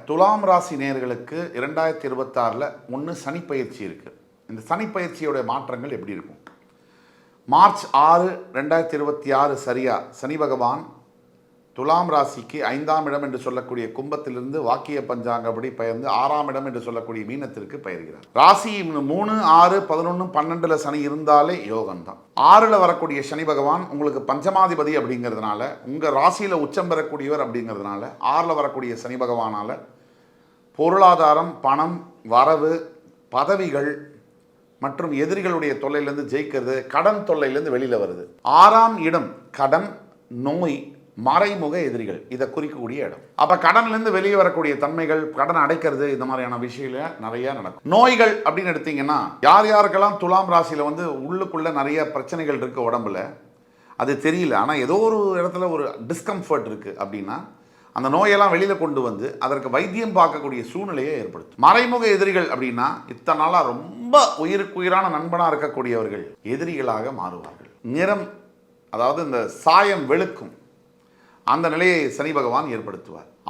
துலாம் ராசி நேயர்களுக்கு 2026 ஒன்று சனி பயிற்சி இருக்குது. இந்த சனி பயிற்சியோட மாற்றங்கள் எப்படி இருக்கும்? மார்ச் 6, 2026 சரியா சனி பகவான் துலாம் ராசிக்கு 5ஆம் இடம் என்று சொல்லக்கூடிய கும்பத்திலிருந்து வாக்கிய பஞ்சாங்கப்படி பெயர்ந்து 6ஆம் இடம் என்று சொல்லக்கூடிய மீனத்திற்கு பெயர்கிறார். ராசி 3, 6, 11, 12 சனி இருந்தாலே யோகம்தான். 6ல் வரக்கூடிய சனி பகவான் உங்களுக்கு பஞ்சமாதிபதி அப்படிங்கிறதுனால, உங்கள் ராசியில் உச்சம் பெறக்கூடியவர் அப்படிங்கிறதுனால 6ல் வரக்கூடிய சனி பகவானால் பொருளாதாரம், பணம், வரவு, பதவிகள் மற்றும் எதிரிகளுடைய தொல்லையிலேருந்து ஜெயிக்கிறது, கடன் தொல்லையிலேருந்து வெளியில் வருது. 6ஆம் இடம் கடன், நோய், மறைமுக எதிரிகள், இதை குறிக்கக்கூடிய இடம். அப்போ கடன்லேருந்து வெளியே வரக்கூடிய தன்மைகள், கடன் அடைக்கிறது, இந்த மாதிரியான விஷயங்கள் நிறைய நடக்கும். நோய்கள் அப்படின்னு எடுத்தீங்கன்னா, யார் யாருக்கெல்லாம் துலாம் ராசியில் உள்ளுக்குள்ள நிறைய பிரச்சனைகள் இருக்கு உடம்புல, அது தெரியல, ஆனால் ஏதோ ஒரு இடத்துல ஒரு டிஸ்கம்ஃபர்ட் இருக்கு அப்படின்னா அந்த நோயெல்லாம் வெளியில் கொண்டு வந்து அதற்கு வைத்தியம் பார்க்கக்கூடிய சூழ்நிலையை ஏற்படுத்தும். மறைமுக எதிரிகள் அப்படின்னா இத்தனை நாளாக ரொம்ப உயிருக்குயிரான நண்பனாக இருக்கக்கூடியவர்கள் எதிரிகளாக மாறுவார்கள். நிறம், அதாவது இந்த சாயம் வெளுக்கும், அந்த நிலையை சனி பகவான் ஏற்படுத்துவார்.